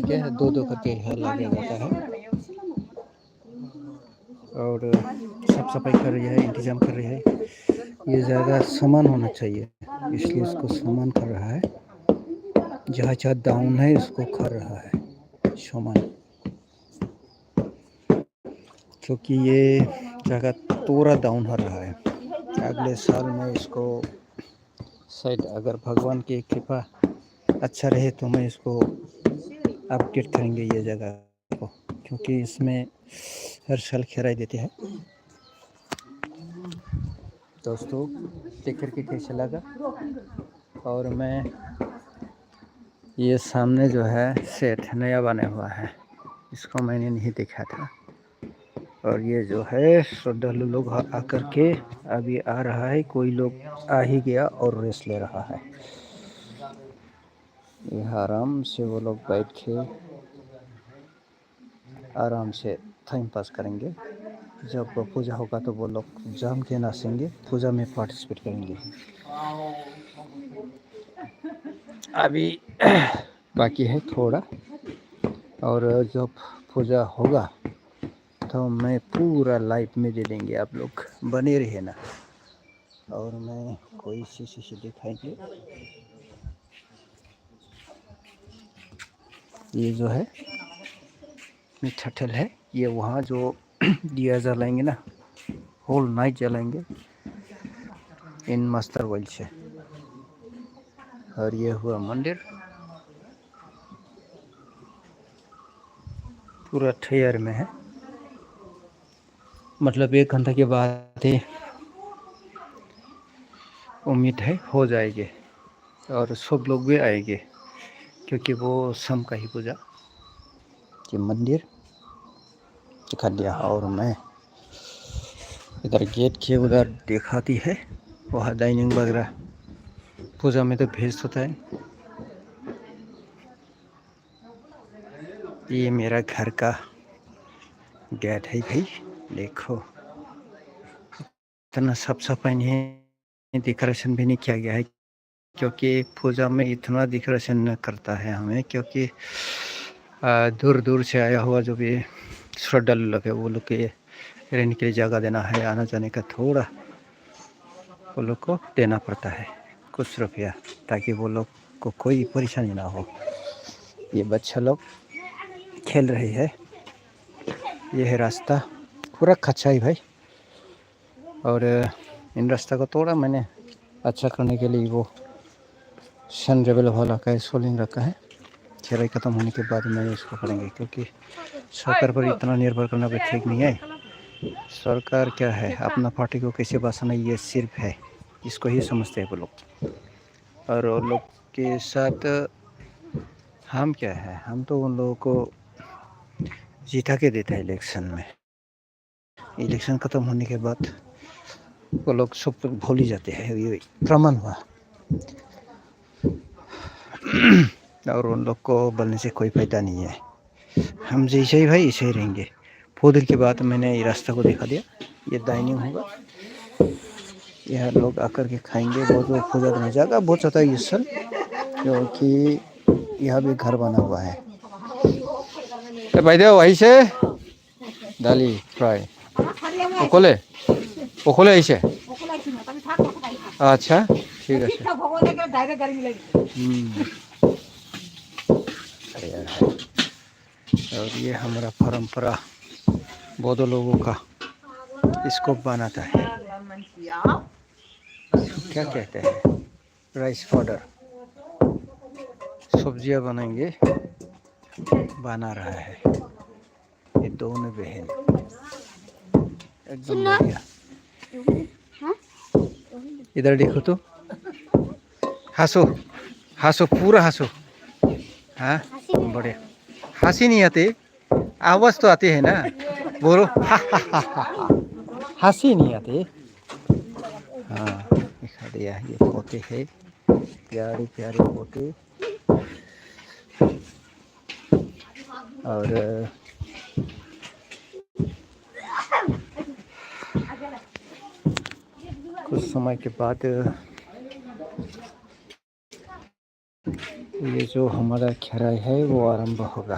करके दो दो करके यहाँ लगाया जाता है और साफ सफाई कर रही है, इंतजाम कर रही है। ये ज़्यादा सामान होना चाहिए इसलिए इसको सामान कर रहा है। जहाँ जहाँ डाउन है उसको कर रहा है सामान, क्योंकि ये जगह पूरा डाउन हो रहा है। अगले साल में इसको शायद अगर भगवान की कृपा अच्छा रहे तो मैं इसको अपडेट करेंगे ये जगह को, क्योंकि इसमें हर साल खिराई देते हैं। दोस्तों देख कर के कैसा लगा। और मैं ये सामने जो है सेट नया बना हुआ है, इसको मैंने नहीं देखा था। और ये जो है श्रद्धालु लोग आकर के अभी आ रहा है, कोई लोग आ ही गया और रेस्ट ले रहा है। ये आराम से वो लोग बैठ के आराम से टाइम पास करेंगे। जब पूजा होगा तो वो लोग जम के नाचेंगे, पूजा में पार्टिसिपेट करेंगे। अभी बाकी है थोड़ा, और जब पूजा होगा तो मैं पूरा लाइव में दे देंगे, आप लोग बने रहे ना। और मैं कोई शीशे दिखाएंगे। ये जो है छठल है, ये वहाँ जो दिया जलाएंगे ना, होल नाइट जलाएंगे इन मास्टर ऑयल से। और ये हुआ मंदिर पूरा तैयार में है, मतलब 1 घंटा के बाद ही उम्मीद है हो जाएगी। और सब लोग भी आएंगे क्योंकि वो शाम का ही पूजा के मंदिर दिखा दिया। और मैं इधर गेट के उधर दिखाती है, वहाँ डाइनिंग वगैरह पूजा में तो भेज होता है। ये मेरा घर का गेट है भाई, देखो इतना साफ सफाई नहीं, डेकोरेशन भी नहीं किया गया है, क्योंकि पूजा में इतना डेकोरेशन न करता है हमें, क्योंकि दूर दूर से आया हुआ जो भी श्रद्धालु लोग है वो लोग के रहने के लिए जगह देना है, आना जाने का थोड़ा वो लोग को देना पड़ता है कुछ रुपया, ताकि वो लोग को कोई परेशानी ना हो। ये बच्चा लोग खेल रही है, ये है रास्ता पूरा कच्चा ही भाई। और इन रास्ता को थोड़ा मैंने अच्छा करने के लिए वो सन रेबल वाला का सोलिंग रखा है। खिराई ख़त्म होने के बाद मैं इसको करेंगे, क्योंकि सरकार पर इतना निर्भर करना भी ठीक नहीं है। सरकार क्या है, अपना पार्टी को कैसे बचाना ये सिर्फ है, इसको ही समझते हैं वो लोग। और उन लोग के साथ हम क्या है, हम तो उन लोगों को जीता के देते हैं इलेक्शन में। इलेक्शन ख़त्म होने के बाद वो लोग सब भूल ही जाते हैं, ये प्रमाण हुआ। और उन लोग को बोलने से कोई फायदा नहीं है, हम जैसे ही भाई ऐसे ही रहेंगे। थोड़ी देर के बाद मैंने ये रास्ता को दिखा दिया, ये डाइनिंग होगा, यहाँ लोग आकर के खाएंगे। बहुत खूबसूरत जगह बहुत ज़्यादा ये सब, क्योंकि यहाँ भी घर बना हुआ है। तो भाई दे वही से दाली फ्राई ओकोले ओकोले ऐसे। अच्छा ठीक है। और ये हमारा परंपरा बौद्ध लोगों का, इसको बनाता है, क्या कहते हैं, राइस पाउडर। सब्जियां बनाएंगे, बना रहा है ये दोनों बहन, एकदम बढ़िया। इधर देखो तो, हंसो हंसो पूरा हंसो। हाँ बढ़िया, हंसी नहीं आती, आवाज तो आती है ना, बोलो हंसी नहीं आती। हाँ दिखा दिया, ये पोते है, प्यारे प्यारे पोते। और कुछ समय के बाद ये जो हमारा खिराई है वो आरंभ होगा।